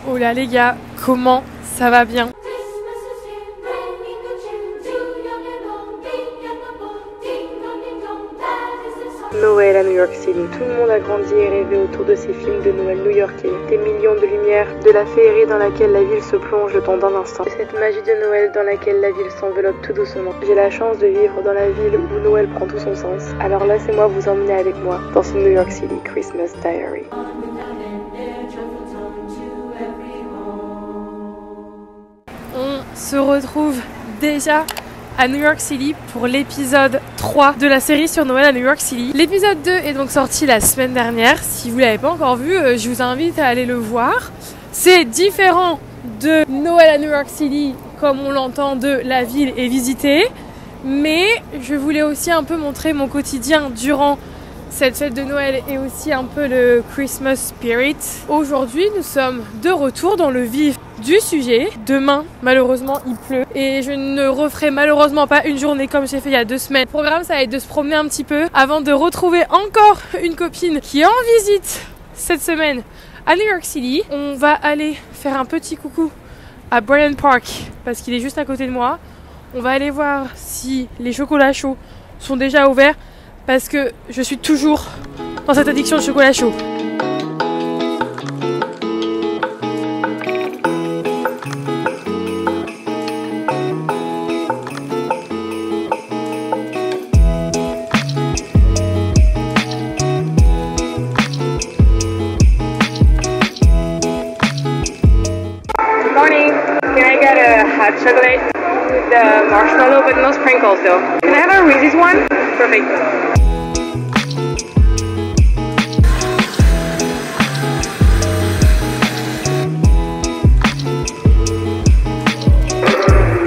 Oh là les gars, comment ça va bien? Noël à New York City. Tout le monde a grandi et rêvé autour de ces films de Noël new-yorkais. Des millions de lumières, de la féerie dans laquelle la ville se plonge le temps d'un instant. Cette magie de Noël dans laquelle la ville s'enveloppe tout doucement. J'ai la chance de vivre dans la ville où Noël prend tout son sens. Alors laissez-moi vous emmener avec moi dans ce New York City Christmas Diary. On se retrouve déjà à New York City pour l'épisode 3 de la série sur Noël à New York City. L'épisode 2 est donc sorti la semaine dernière. Si vous ne l'avez pas encore vu, je vous invite à aller le voir. C'est différent de Noël à New York City comme on l'entend de la ville et visiter. Mais je voulais aussi un peu montrer mon quotidien durant cette fête de Noël et aussi un peu le Christmas spirit. Aujourd'hui, nous sommes de retour dans le vif du sujet. Demain, malheureusement, il pleut et je ne referai malheureusement pas une journée comme j'ai fait il y a 2 semaines. Le programme, ça va être de se promener un petit peu avant de retrouver encore une copine qui est en visite cette semaine à New York City. On va aller faire un petit coucou à Bryant Park parce qu'il est juste à côté de moi. On va aller voir si les chocolats chauds sont déjà ouverts parce que je suis toujours dans cette addiction de chocolat chaud. Good morning. Can I get a hot chocolate with the marshmallow but no sprinkles though? Can I have a Reese's one? Perfect.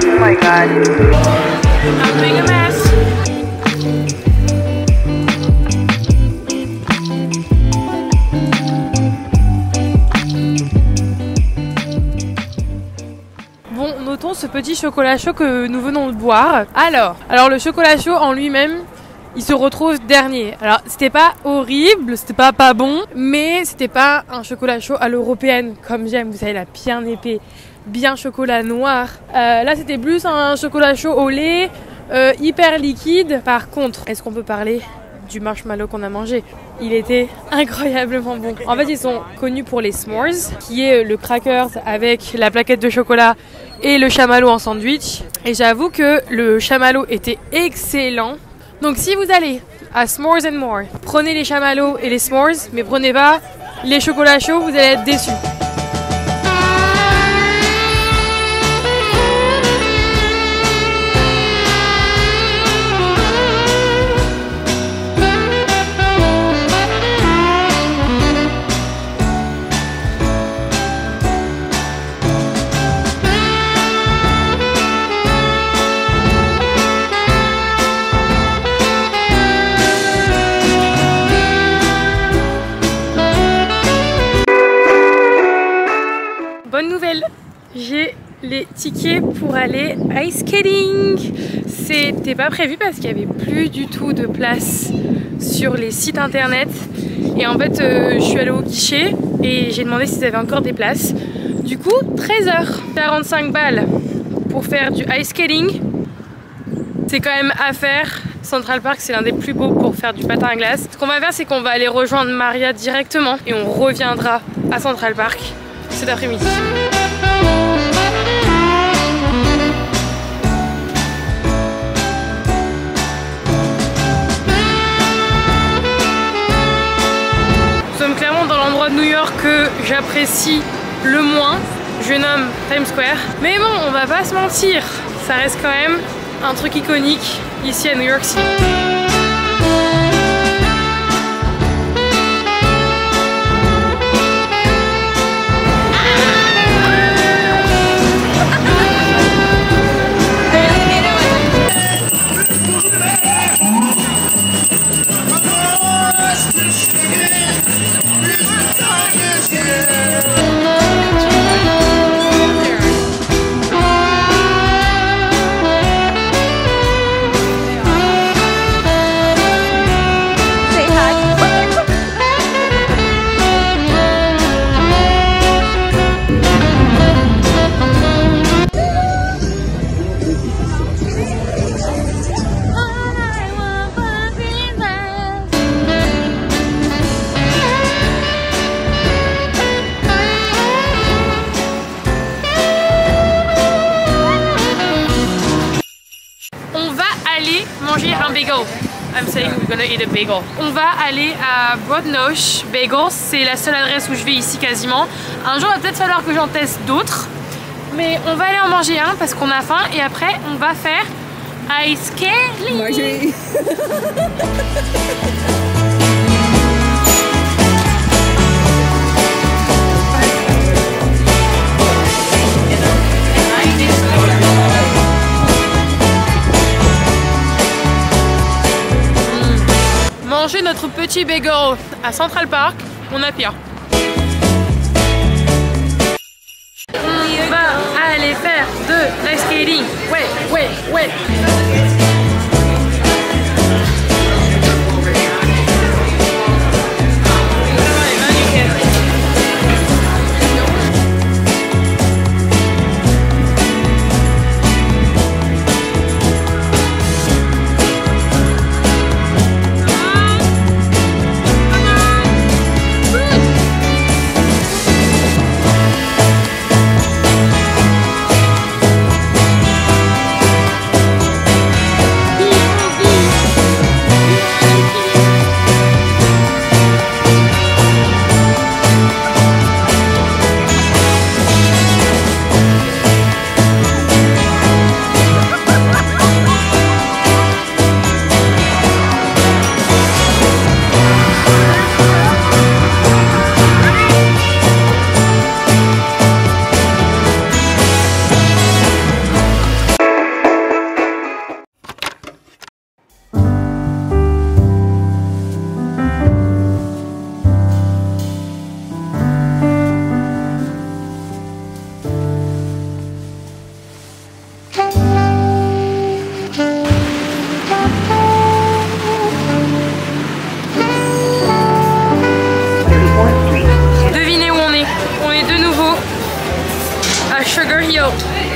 Oh my god. I'm making a mess. Bon, notons ce petit chocolat chaud que nous venons de boire. Alors le chocolat chaud en lui-même, il se retrouve dernier. Alors c'était pas horrible, c'était pas bon, mais c'était pas un chocolat chaud à l'européenne comme j'aime. Vous savez, la bien épais, bien chocolat noir. Là c'était plus un chocolat chaud au lait, hyper liquide. Par contre, est-ce qu'on peut parler du marshmallow qu'on a mangé? Il était incroyablement bon. En fait, ils sont connus pour les s'mores, qui est le crackers avec la plaquette de chocolat et le chamallow en sandwich. Et j'avoue que le chamallow était excellent. Donc si vous allez à S'mores and More, prenez les chamallows et les s'mores, mais prenez pas les chocolats chauds, vous allez être déçus. Bonne nouvelle, j'ai les tickets pour aller ice skating. C'était pas prévu parce qu'il n'y avait plus du tout de place sur les sites internet. Et en fait, je suis allée au guichet et j'ai demandé s'ils avaient encore des places. Du coup, 13h, 45 balles pour faire du ice skating. C'est quand même à faire. Central Park, c'est l'un des plus beaux pour faire du patin à glace. Ce qu'on va faire, c'est qu'on va aller rejoindre Maria directement et on reviendra à Central Park cet après-midi. Nous sommes clairement dans l'endroit de New York que j'apprécie le moins. Je nomme Times Square. Mais bon, on va pas se mentir, ça reste quand même un truc iconique ici à New York City. we're gonna eat a bagel. On va aller à Broadnosh Bagels, c'est la seule adresse où je vais ici quasiment. Un jour il va peut-être falloir que j'en teste d'autres, mais on va aller en manger un parce qu'on a faim et après on va faire ice skating. Marjorie. Manger notre petit bagel à Central Park, on a pire. On va aller faire de l'ice skating. Ouais.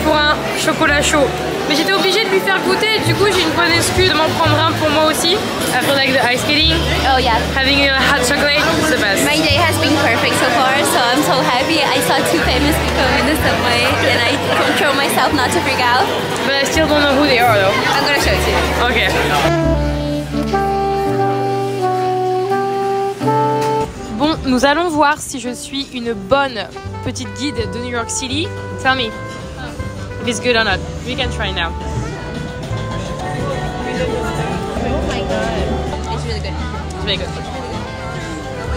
Pour un chocolat chaud. Mais j'étais obligée de lui faire goûter, du coup j'ai une bonne excuse de m'en prendre un pour moi aussi. After like the ice skating, Oh yeah. having a hot chocolate is the best. My day has been perfect so far, so I'm so happy. I saw two famous people in the subway and I control myself not to freak out. But I still don't know who they are though. I'm gonna show it to you. Ok. Bon, nous allons voir si je suis une bonne petite guide de New York City. Tell me if it's good or not. We can try now. Oh my god. It's really good. It's very good.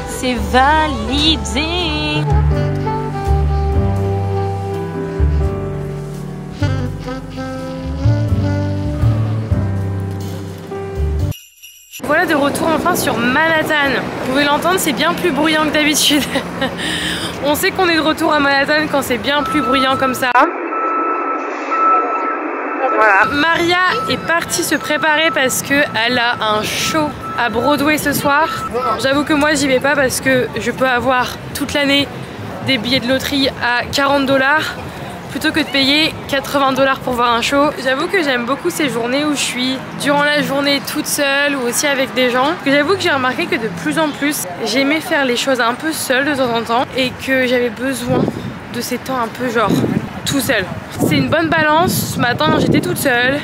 C'est validé. Voilà de retour enfin sur Manhattan. Vous pouvez l'entendre, c'est bien plus bruyant que d'habitude. On sait qu'on est de retour à Manhattan quand c'est bien plus bruyant comme ça. Voilà. Maria est partie se préparer parce qu'elle a un show à Broadway ce soir. J'avoue que moi j'y vais pas parce que je peux avoir toute l'année des billets de loterie à 40 $ plutôt que de payer 80 $ pour voir un show. J'avoue que j'aime beaucoup ces journées où je suis durant la journée toute seule ou aussi avec des gens. J'avoue que j'ai remarqué que de plus en plus j'aimais faire les choses un peu seule de temps en temps et que j'avais besoin de ces temps un peu genre tout seul. C'est une bonne balance. Ce matin j'étais toute seule,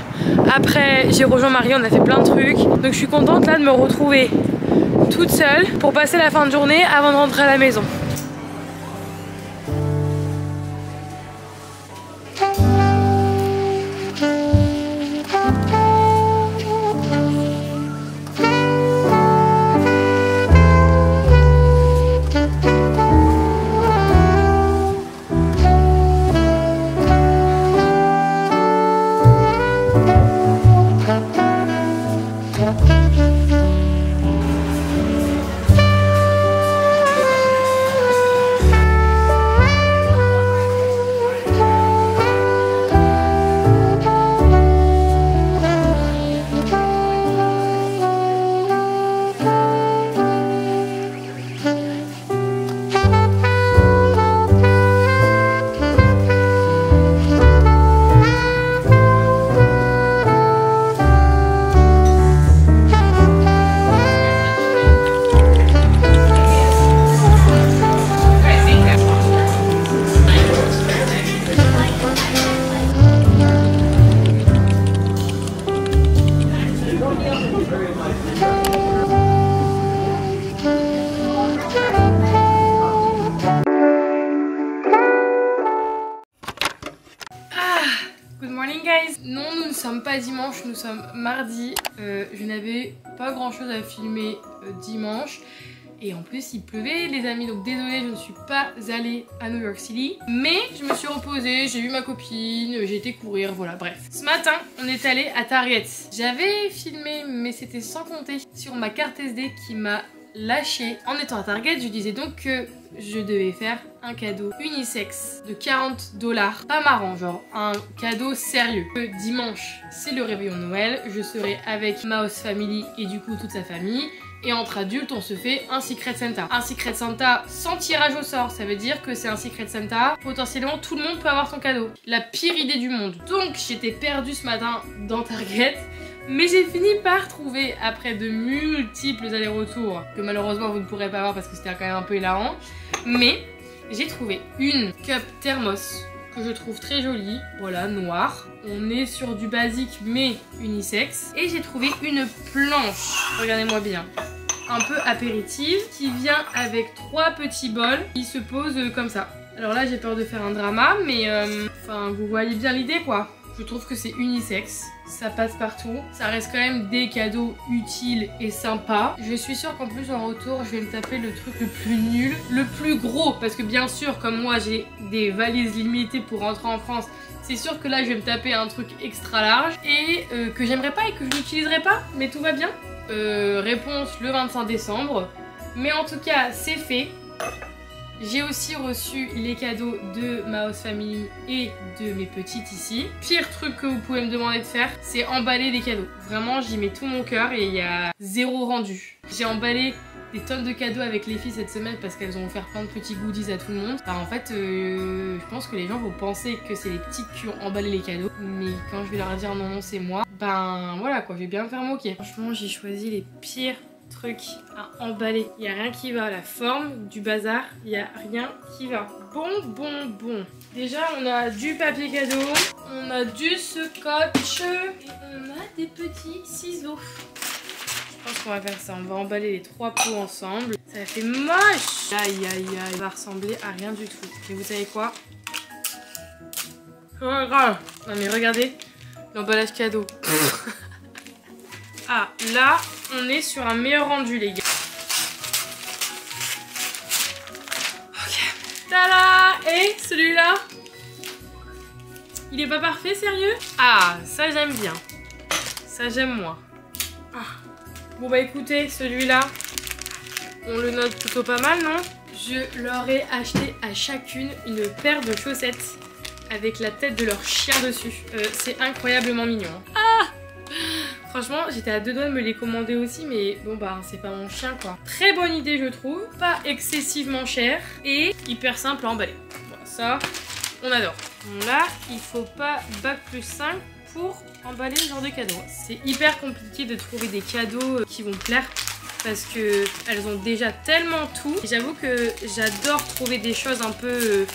après j'ai rejoint Marie, on a fait plein de trucs, donc je suis contente là de me retrouver toute seule pour passer la fin de journée avant de rentrer à la maison. morning guys. Non, nous ne sommes pas dimanche, nous sommes mardi. Je n'avais pas grand chose à filmer dimanche. Et en plus il pleuvait les amis, donc désolée, je ne suis pas allée à New York City. Mais je me suis reposée, j'ai vu ma copine, j'ai été courir, voilà, bref. Ce matin, on est allé à Target. J'avais filmé, mais c'était sans compter sur ma carte SD qui m'a lâché. En étant à Target, je disais donc que je devais faire un cadeau unisexe de 40 $. Pas marrant, genre un cadeau sérieux. Dimanche, c'est le réveillon de Noël. Je serai avec ma host family et du coup toute sa famille. Et entre adultes, on se fait un Secret Santa. Un Secret Santa sans tirage au sort, ça veut dire que c'est un Secret Santa. Potentiellement, tout le monde peut avoir son cadeau. La pire idée du monde. Donc, j'étais perdue ce matin dans Target. Mais j'ai fini par trouver, après de multiples allers-retours, que malheureusement vous ne pourrez pas voir parce que c'était quand même un peu hilarant. Mais j'ai trouvé une cup thermos que je trouve très jolie, voilà, noire. On est sur du basique mais unisexe. Et j'ai trouvé une planche, regardez-moi bien, un peu apéritive, qui vient avec 3 petits bols qui se posent comme ça. Alors là j'ai peur de faire un drama, mais enfin vous voyez bien l'idée quoi. Je trouve que c'est unisexe, ça passe partout. Ça reste quand même des cadeaux utiles et sympas. Je suis sûre qu'en plus en retour, je vais me taper le truc le plus nul, le plus gros. Parce que bien sûr, comme moi, j'ai des valises limitées pour rentrer en France. C'est sûr que là, je vais me taper un truc extra large et que j'aimerais pas et que je n'utiliserai pas. Mais tout va bien. Réponse le 25 décembre. Mais en tout cas, c'est fait. J'ai aussi reçu les cadeaux de ma host family et de mes petites ici. Pire truc que vous pouvez me demander de faire, c'est emballer les cadeaux. Vraiment, j'y mets tout mon cœur et il y a 0 rendu. J'ai emballé des tonnes de cadeaux avec les filles cette semaine parce qu'elles ont offert plein de petits goodies à tout le monde. Enfin, en fait, je pense que les gens vont penser que c'est les petites qui ont emballé les cadeaux. Mais quand je vais leur dire non, non, c'est moi, ben voilà quoi, je vais bien me faire moquer. Franchement, j'ai choisi les pires truc à emballer. Il n'y a rien qui va. La forme du bazar, il n'y a rien qui va. Bon. Déjà, on a du papier cadeau, on a du scotch et on a des petits ciseaux. Je pense qu'on va faire ça. On va emballer les 3 pots ensemble. Ça fait moche. Aïe. Ça va ressembler à rien du tout. Et vous savez quoi? Oh, grave. Non mais regardez l'emballage cadeau. Ah, là, on est sur un meilleur rendu, les gars. Ok. Tada! Et celui-là, il est pas parfait, sérieux? Ah, ça j'aime bien. Ça j'aime moins. Ah. Bon bah écoutez, celui-là, on le note plutôt pas mal, non? Je leur ai acheté à chacune une paire de chaussettes avec la tête de leur chien dessus. C'est incroyablement mignon. Ah! Franchement, j'étais à 2 doigts de me les commander aussi, mais bon bah c'est pas mon chien quoi. Très bonne idée je trouve, pas excessivement cher et hyper simple à emballer. Bon, ça, on adore. Bon, là, il faut pas bac+5 pour emballer ce genre de cadeaux. C'est hyper compliqué de trouver des cadeaux qui vont plaire parce que elles ont déjà tellement tout. J'avoue que j'adore trouver des choses un peu...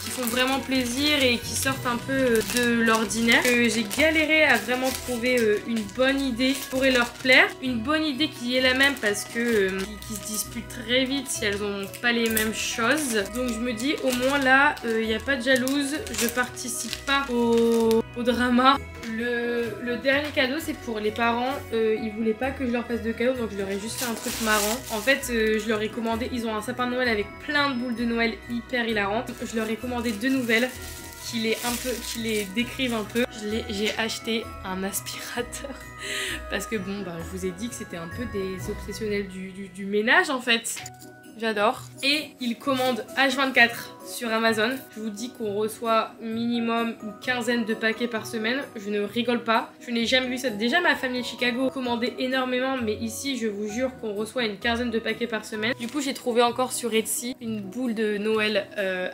qui font vraiment plaisir et qui sortent un peu de l'ordinaire. J'ai galéré à vraiment trouver une bonne idée qui pourrait leur plaire. Une bonne idée qui est la même parce que qui se disputent très vite si elles n'ont pas les mêmes choses. Donc je me dis au moins là, il n'y a pas de jalouse. Je participe pas au drama. Le dernier cadeau c'est pour les parents. Ils voulaient pas que je leur fasse de cadeau donc je leur ai juste fait un truc marrant. En fait je leur ai commandé, ils ont un sapin de Noël avec plein de boules de Noël hyper hilarantes. Je leur ai commandé 2 nouvelles qui les décrivent un peu. J'ai acheté un aspirateur parce que bon bah je vous ai dit que c'était un peu des obsessionnels du ménage en fait. J'adore. Et ils commandent H24 sur Amazon. Je vous dis qu'on reçoit minimum une quinzaine de paquets par semaine. Je ne rigole pas. Je n'ai jamais vu ça. Déjà ma famille de Chicago commandait énormément, mais ici je vous jure qu'on reçoit une quinzaine de paquets par semaine. Du coup j'ai trouvé encore sur Etsy une boule de Noël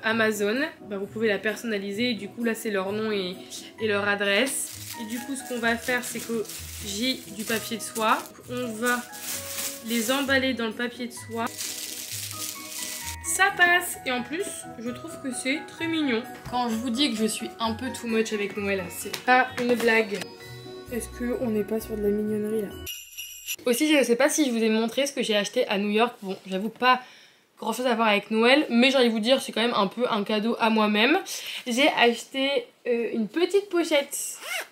Amazon. Bah, vous pouvez la personnaliser et du coup là c'est leur nom et leur adresse. Et du coup ce qu'on va faire c'est que j'ai du papier de soie. On va les emballer dans le papier de soie. Ça passe et en plus je trouve que c'est très mignon. Quand je vous dis que je suis un peu too much avec Noël, c'est pas une blague. Est-ce qu'on n'est pas sur de la mignonnerie là? Aussi je sais pas si je vous ai montré ce que j'ai acheté à New York. Bon j'avoue pas grand chose à voir avec Noël, mais j'ai envie de vous dire c'est quand même un peu un cadeau à moi-même. J'ai acheté une petite pochette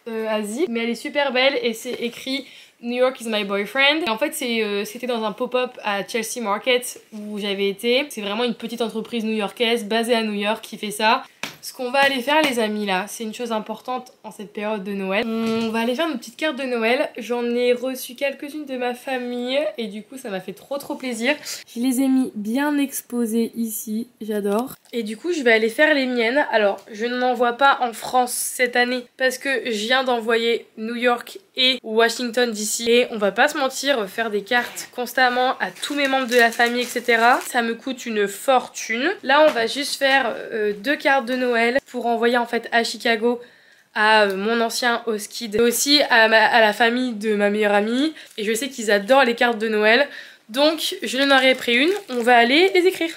à zip, mais elle est super belle et c'est écrit New York is my boyfriend. Et en fait c'était dans un pop-up à Chelsea Market où j'avais été. C'est vraiment une petite entreprise new-yorkaise basée à New York qui fait ça. Ce qu'on va aller faire les amis là, c'est une chose importante en cette période de Noël. On va aller faire une petite carte de Noël. J'en ai reçu quelques-unes de ma famille et du coup ça m'a fait trop plaisir. Je les ai mis bien exposées ici, j'adore. Et du coup je vais aller faire les miennes. Alors je n'en envoie pas en France cette année parce que je viens d'envoyer New York et Washington DC. Et on va pas se mentir, faire des cartes constamment à tous mes membres de la famille etc. Ça me coûte une fortune. Là on va juste faire 2 cartes de Noël pour envoyer en fait à Chicago à mon ancien Oskid et aussi à la famille de ma meilleure amie et je sais qu'ils adorent les cartes de Noël donc je n'en aurai pris une, on va aller les écrire.